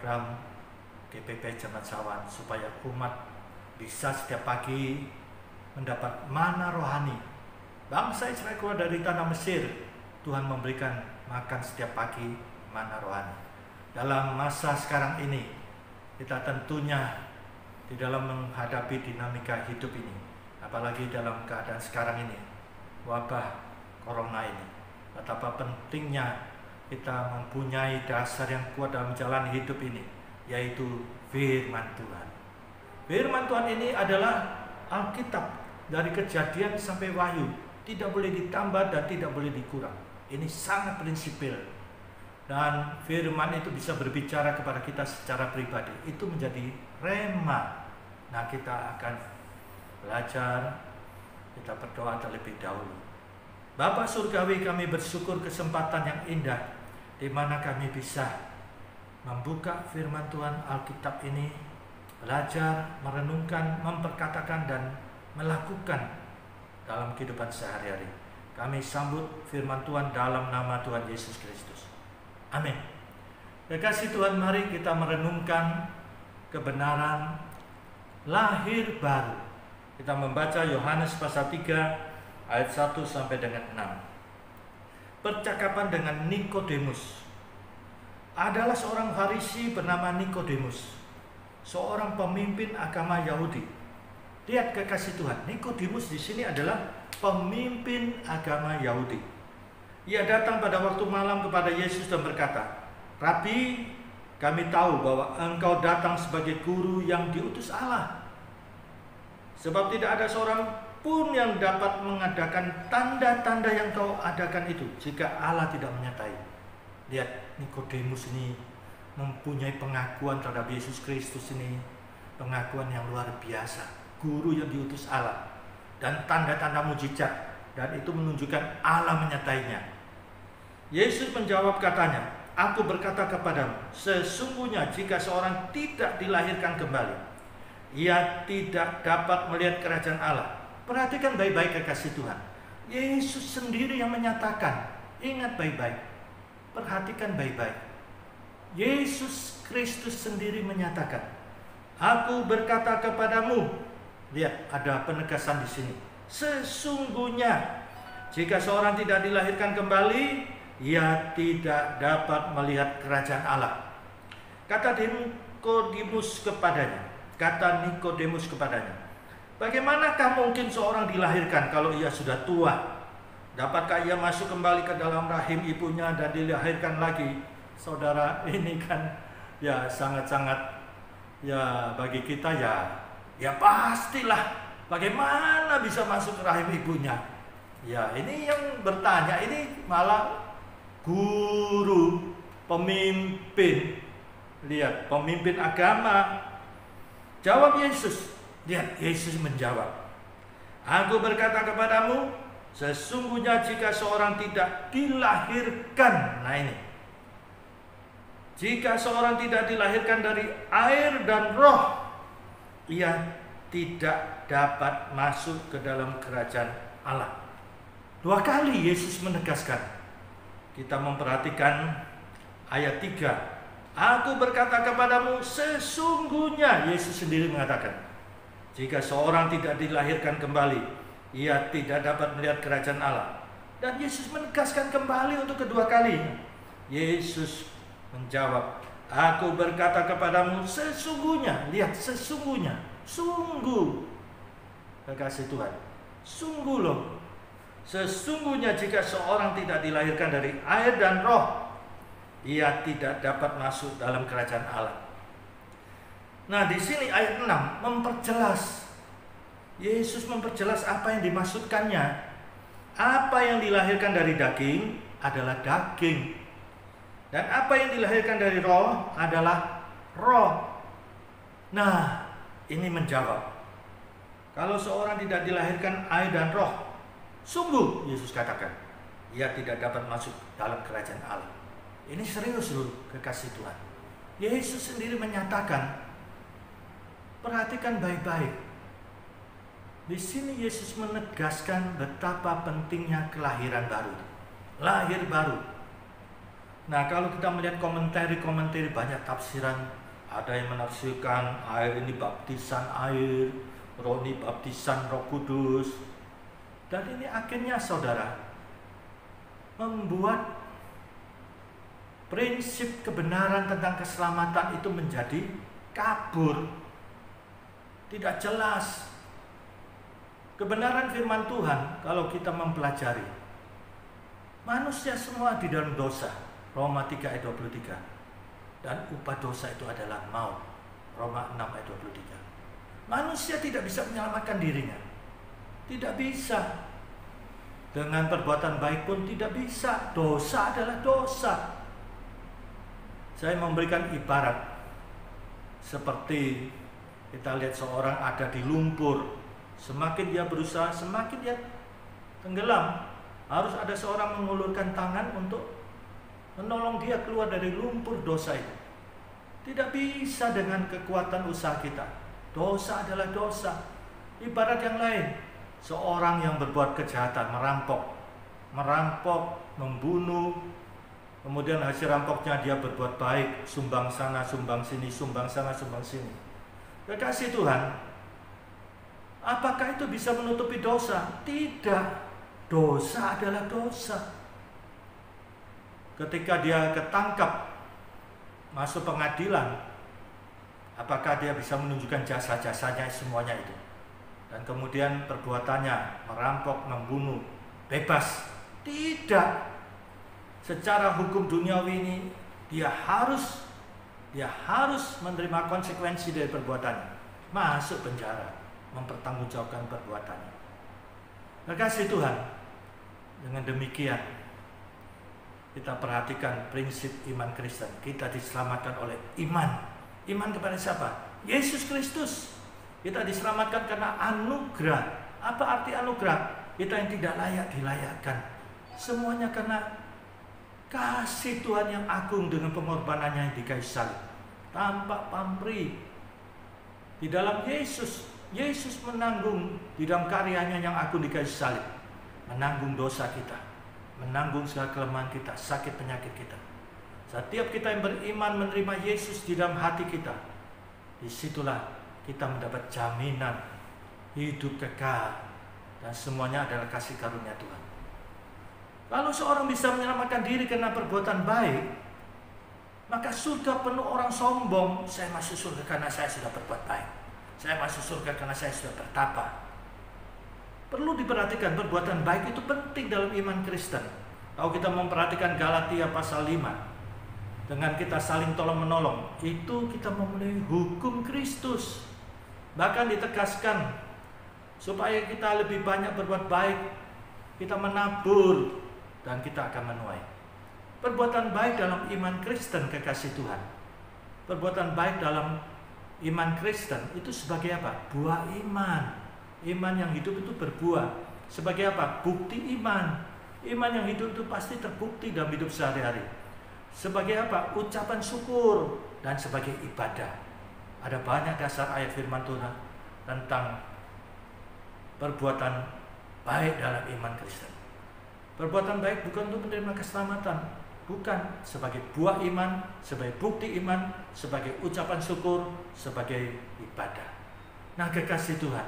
program GPP Jemaat Sawan supaya umat bisa setiap pagi mendapat mana rohani. Bangsa Israel keluar dari tanah Mesir, Tuhan memberikan makan setiap pagi mana rohani. Dalam masa sekarang ini, kita tentunya di dalam menghadapi dinamika hidup ini, apalagi dalam keadaan sekarang ini, wabah corona ini, betapa pentingnya kita mempunyai dasar yang kuat dalam menjalani hidup ini, yaitu firman Tuhan. Firman Tuhan ini adalah Alkitab dari Kejadian sampai Wahyu, tidak boleh ditambah dan tidak boleh dikurang. Ini sangat prinsipil, dan firman itu bisa berbicara kepada kita secara pribadi. Itu menjadi rema. Nah, kita akan belajar, kita berdoa terlebih dahulu. Bapa Surgawi, kami bersyukur kesempatan yang indah di mana kami bisa membuka firman Tuhan Alkitab ini, belajar, merenungkan, memperkatakan, dan melakukan dalam kehidupan sehari-hari. Kami sambut firman Tuhan dalam nama Tuhan Yesus Kristus. Amin. Kekasih Tuhan, mari kita merenungkan kebenaran lahir baru. Kita membaca Yohanes pasal 3 ayat 1 sampai dengan 6. Percakapan dengan Nikodemus. Adalah seorang Farisi bernama Nikodemus, seorang pemimpin agama Yahudi. Lihat kekasih Tuhan, Nikodemus di sini adalah pemimpin agama Yahudi. Ia datang pada waktu malam kepada Yesus dan berkata, "Rabi, kami tahu bahwa engkau datang sebagai guru yang diutus Allah. Sebab tidak ada seorang pun yang dapat mengadakan tanda-tanda yang kau adakan itu jika Allah tidak menyertai." Lihat, Nikodemus ini mempunyai pengakuan terhadap Yesus Kristus ini, pengakuan yang luar biasa. Guru yang diutus Allah dan tanda-tanda mujizat, dan itu menunjukkan Allah menyertainya. Yesus menjawab katanya, "Aku berkata kepadamu, sesungguhnya jika seorang tidak dilahirkan kembali, ia tidak dapat melihat kerajaan Allah." Perhatikan baik-baik kekasih Tuhan. Yesus sendiri yang menyatakan. Ingat baik-baik. Perhatikan baik-baik. Yesus Kristus sendiri menyatakan, "Aku berkata kepadamu." Lihat, ada penegasan di sini. Sesungguhnya jika seorang tidak dilahirkan kembali, ia tidak dapat melihat kerajaan Allah. Kata Nikodemus kepadanya, "Bagaimanakah mungkin seorang dilahirkan kalau ia sudah tua? Dapatkah ia masuk kembali ke dalam rahim ibunya dan dilahirkan lagi?" Saudara, ini kan ya sangat-sangat ya bagi kita ya pastilah, bagaimana bisa masuk ke rahim ibunya? Ya, ini yang bertanya ini malah guru, pemimpin. Lihat, pemimpin agama. Jawab Yesus. Lihat, Yesus menjawab, "Aku berkata kepadamu, sesungguhnya jika seorang tidak dilahirkan," nah ini, "jika seorang tidak dilahirkan dari air dan roh, ia tidak dapat masuk ke dalam kerajaan Allah." 2 kali Yesus menegaskan. Kita memperhatikan ayat 3. "Aku berkata kepadamu, sesungguhnya," Yesus sendiri mengatakan, "jika seorang tidak dilahirkan kembali, ia tidak dapat melihat kerajaan Allah." Dan Yesus menegaskan kembali untuk kedua kali. Yesus menjawab, "Aku berkata kepadamu, sesungguhnya." Lihat, sesungguhnya. Sungguh. Kekasih Tuhan. Sungguh loh. Sesungguhnya jika seorang tidak dilahirkan dari air dan roh, ia tidak dapat masuk dalam kerajaan Allah. Nah, di sini ayat 6 memperjelas. Yesus memperjelas apa yang dimaksudkannya. Apa yang dilahirkan dari daging adalah daging, dan apa yang dilahirkan dari roh adalah roh. Nah, ini menjawab. Kalau seorang tidak dilahirkan air dan roh, sungguh Yesus katakan, ia tidak dapat masuk dalam kerajaan Allah. Ini serius loh, kekasih Tuhan. Yesus sendiri menyatakan. Perhatikan baik-baik. Di sini Yesus menegaskan betapa pentingnya kelahiran baru. Lahir baru. Nah, kalau kita melihat komentari banyak tafsiran, ada yang menafsirkan air ini baptisan air, roh ini baptisan Roh Kudus. Dan ini akhirnya saudara membuat prinsip kebenaran tentang keselamatan itu menjadi kabur, tidak jelas. Kebenaran firman Tuhan kalau kita mempelajari, manusia semua di dalam dosa, Roma 3 ayat 23. Dan upah dosa itu adalah maut, Roma 6 ayat 23. Manusia tidak bisa menyelamatkan dirinya, tidak bisa. Dengan perbuatan baik pun tidak bisa. Dosa adalah dosa. Saya memberikan ibarat seperti kita lihat seorang ada di lumpur, semakin dia berusaha, semakin dia tenggelam. Harus ada seorang mengulurkan tangan untuk menolong dia keluar dari lumpur dosa itu. Tidak bisa dengan kekuatan usaha kita. Dosa adalah dosa. Ibarat yang lain, seorang yang berbuat kejahatan, merampok, membunuh, kemudian hasil rampoknya dia berbuat baik, sumbang sana, sumbang sini, sumbang sana, sumbang sini. Kekasih Tuhan, apakah itu bisa menutupi dosa? Tidak. Dosa adalah dosa. Ketika dia ketangkap masuk pengadilan, apakah dia bisa menunjukkan jasa-jasanya semuanya itu? Dan kemudian perbuatannya merampok, membunuh, bebas? Tidak. Secara hukum duniawi ini dia harus menerima konsekuensi dari perbuatannya, masuk penjara, mempertanggungjawabkan perbuatannya. Kekasih Tuhan, dengan demikian kita perhatikan prinsip iman Kristen. Kita diselamatkan oleh iman. Iman kepada siapa? Yesus Kristus. Kita diselamatkan karena anugerah. Apa arti anugerah? Kita yang tidak layak dilayakkan. Semuanya karena kasih Tuhan yang agung dengan pengorbanannya di kayu salib. Tanpa pamrih. Di dalam Yesus menanggung di dalam karyanya yang agung di kayu salib. Menanggung dosa kita. Menanggung segala kelemahan kita, sakit penyakit kita. Setiap kita yang beriman menerima Yesus di dalam hati kita, disitulah kita mendapat jaminan hidup kekal, dan semuanya adalah kasih karunia Tuhan. Kalau seorang bisa menyelamatkan diri karena perbuatan baik, maka surga penuh orang sombong. Saya masuk surga karena saya sudah berbuat baik. Saya masuk surga karena saya sudah bertapa. Perlu diperhatikan, perbuatan baik itu penting dalam iman Kristen. Kalau kita memperhatikan Galatia pasal 5, dengan kita saling tolong-menolong, itu kita memenuhi hukum Kristus. Bahkan ditegaskan supaya kita lebih banyak berbuat baik, kita menabur, dan kita akan menuai. Perbuatan baik dalam iman Kristen, kekasih Tuhan. Perbuatan baik dalam iman Kristen itu sebagai apa? Buah iman. Iman yang hidup itu berbuah. Sebagai apa? Bukti iman. Iman yang hidup itu pasti terbukti dalam hidup sehari-hari. Sebagai apa? Ucapan syukur dan sebagai ibadah. Ada banyak dasar ayat firman Tuhan tentang perbuatan baik dalam iman Kristen. Perbuatan baik bukan untuk menerima keselamatan, bukan, sebagai buah iman, sebagai bukti iman, sebagai ucapan syukur, sebagai ibadah. Nah, kekasih Tuhan,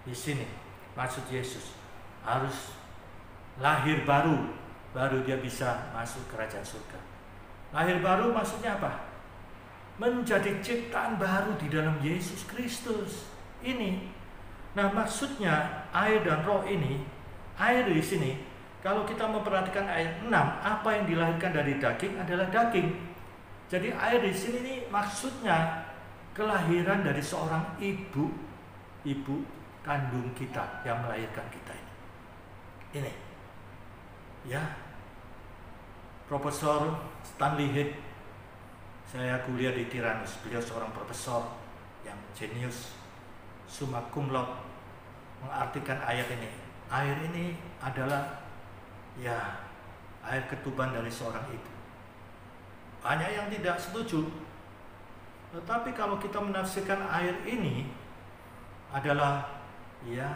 di sini maksud Yesus harus lahir baru dia bisa masuk kerajaan surga. Lahir baru maksudnya apa? Menjadi ciptaan baru di dalam Yesus Kristus. Ini. Nah, maksudnya air dan roh ini, air di sini, kalau kita memperhatikan ayat 6, apa yang dilahirkan dari daging adalah daging. Jadi air di sini ini maksudnya kelahiran dari seorang ibu kandung kita yang melahirkan kita ini. Ini. Ya. Profesor Stanley Head, saya kuliah di Tyrannus, beliau seorang profesor yang jenius, summa cum laude, mengartikan ayat ini. Air ini adalah air ketuban dari seorang ibu. Banyak yang tidak setuju, tetapi kalau kita menafsirkan air ini adalah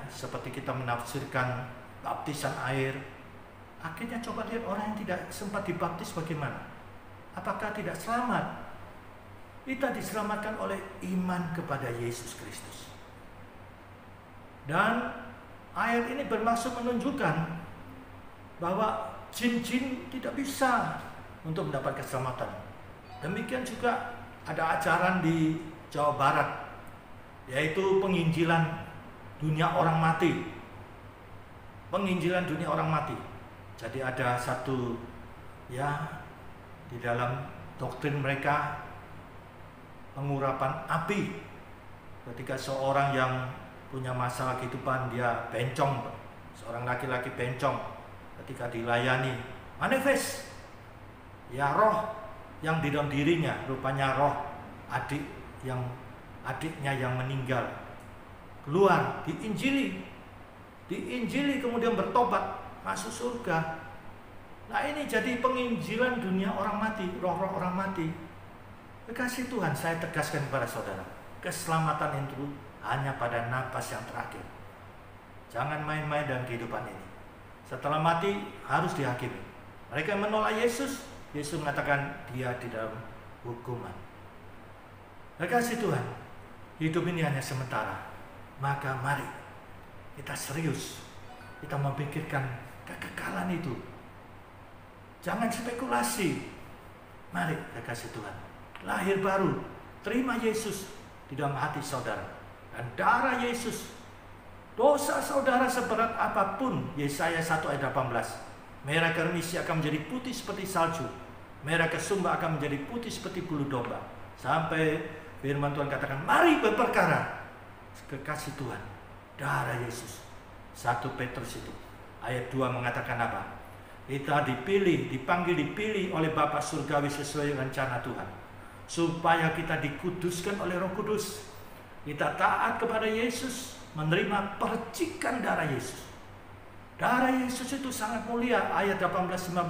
seperti kita menafsirkan baptisan air, akhirnya coba lihat orang yang tidak sempat dibaptis bagaimana. apakah tidak selamat? Kita diselamatkan oleh iman kepada Yesus Kristus. Dan ayat ini bermaksud menunjukkan bahwa jin-jin tidak bisa untuk mendapat keselamatan. Demikian juga ada ajaran di Jawa Barat, yaitu penginjilan dunia orang mati. Penginjilan dunia orang mati. Jadi ada satu di dalam doktrin mereka, pengurapan api. Ketika seorang yang punya masalah kehidupan, dia bencong, seorang laki-laki bencong, ketika dilayani manifest roh yang di dalam dirinya, rupanya roh adiknya yang meninggal, keluar, diinjili kemudian bertobat, masuk surga. Nah, ini jadi penginjilan dunia orang mati, roh-roh orang mati. Kekasih Tuhan, saya tegaskan kepada saudara, keselamatan itu hanya pada napas yang terakhir. Jangan main-main dalam kehidupan ini. Setelah mati harus dihakimi. Mereka yang menolak Yesus mengatakan dia di dalam hukuman. Kekasih Tuhan, hidup ini hanya sementara. Maka mari kita serius, kita memikirkan kekekalan itu. Jangan spekulasi. Mari kekasih Tuhan, lahir baru, terima Yesus di dalam hati saudara. Dan darah Yesus, dosa saudara seberat apapun, Yesaya 1 ayat 18, merah kermisi akan menjadi putih seperti salju, merah kesumba akan menjadi putih seperti bulu domba. Sampai firman Tuhan katakan, mari berperkara. Kekasih Tuhan, darah Yesus. 1 Petrus itu ayat 2 mengatakan apa? Kita dipanggil oleh Bapa Surgawi sesuai rencana Tuhan, supaya kita dikuduskan oleh Roh Kudus. Kita taat kepada Yesus, menerima percikan darah Yesus. Darah Yesus itu sangat mulia. Ayat 18-19,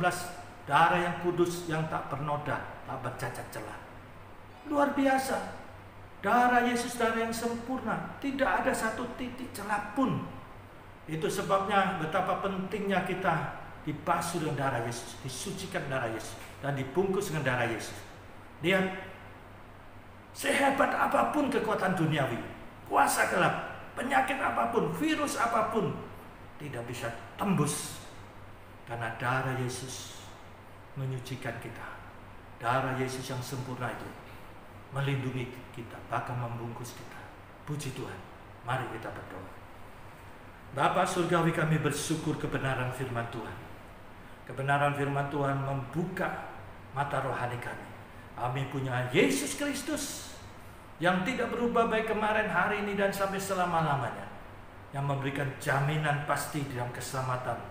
darah yang kudus, yang tak bernoda, tak bercacat celah. Luar biasa. Darah Yesus, darah yang sempurna, tidak ada satu titik celah pun. Itu sebabnya betapa pentingnya kita dibasuh dengan darah Yesus, disucikan darah Yesus, dan dibungkus dengan darah Yesus. Lihat, sehebat apapun kekuatan duniawi, kuasa gelap, penyakit apapun, virus apapun, tidak bisa tembus, karena darah Yesus menyucikan kita. Darah Yesus yang sempurna itu melindungi kita, bahkan membungkus kita. Puji Tuhan. Mari kita berdoa. Bapa Surgawi, kami bersyukur kebenaran firman Tuhan. Kebenaran firman Tuhan membuka mata rohani kami. Kami punya Yesus Kristus yang tidak berubah baik kemarin, hari ini, dan sampai selama-lamanya, yang memberikan jaminan pasti di dalam keselamatan,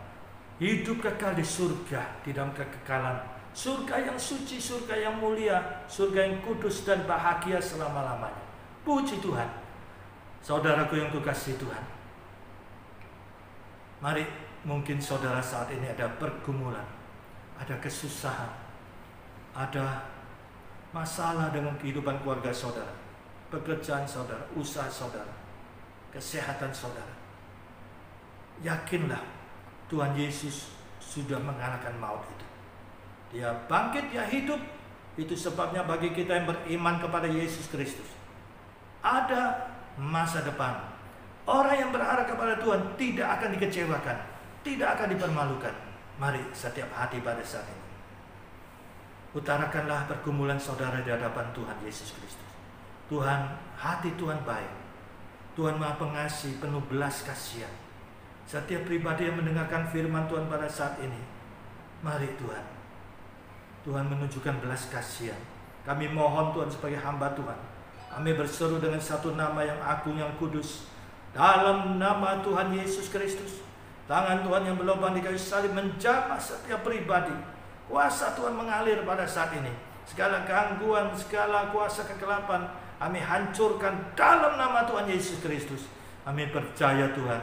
hidup kekal di surga, di dalam kekekalan, surga yang suci, surga yang mulia, surga yang kudus dan bahagia selama-lamanya. Puji Tuhan. Saudaraku yang kukasihi Tuhan, mari, mungkin saudara saat ini ada pergumulan, ada kesusahan, ada masalah dengan kehidupan keluarga saudara, pekerjaan saudara, usaha saudara, kesehatan saudara. Yakinlah, Tuhan Yesus sudah mengalahkan maut itu. Dia bangkit, dia hidup. Itu sebabnya bagi kita yang beriman kepada Yesus Kristus, ada masa depan. Orang yang berharap kepada Tuhan tidak akan dikecewakan, tidak akan dipermalukan. Mari setiap hati pada saat ini, utarakanlah pergumulan saudara di hadapan Tuhan Yesus Kristus. Tuhan, hati Tuhan baik. Tuhan Maha Pengasih, penuh belas kasihan. Setiap pribadi yang mendengarkan firman Tuhan pada saat ini, mari Tuhan, Tuhan menunjukkan belas kasihan. Kami mohon Tuhan sebagai hamba Tuhan, kami berseru dengan satu nama yang agung, yang kudus, dalam nama Tuhan Yesus Kristus. Tangan Tuhan yang berlubang di kayu salib menjamah setiap pribadi. Kuasa Tuhan mengalir pada saat ini. Segala gangguan, segala kuasa kegelapan, kami hancurkan dalam nama Tuhan Yesus Kristus. Kami percaya Tuhan,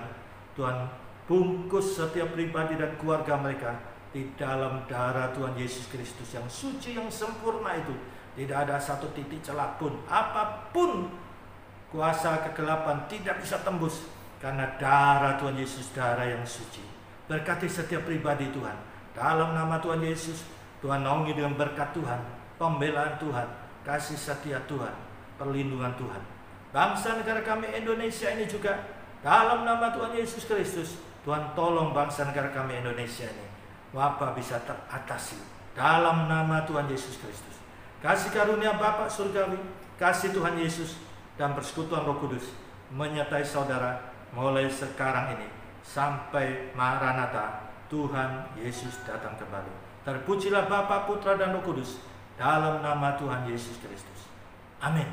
Tuhan bungkus setiap pribadi dan keluarga mereka di dalam darah Tuhan Yesus Kristus yang suci, yang sempurna itu. Tidak ada satu titik celah pun, apapun kuasa kegelapan tidak bisa tembus, karena darah Tuhan Yesus, darah yang suci. Berkati setiap pribadi Tuhan, dalam nama Tuhan Yesus. Tuhan naungi dengan berkat Tuhan, pembelaan Tuhan, kasih setia Tuhan, perlindungan Tuhan. Bangsa negara kami Indonesia ini juga, dalam nama Tuhan Yesus Kristus, Tuhan tolong bangsa negara kami Indonesia ini, wabah bisa teratasi dalam nama Tuhan Yesus Kristus. Kasih karunia Bapa surgawi, kasih Tuhan Yesus, dan persekutuan Roh Kudus menyertai saudara mulai sekarang ini sampai Maranatha, Tuhan Yesus datang kembali. Terpujilah Bapa, Putra, dan Roh Kudus dalam nama Tuhan Yesus Kristus. Amin.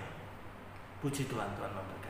Puji Tuhan, Tuhan memberkati.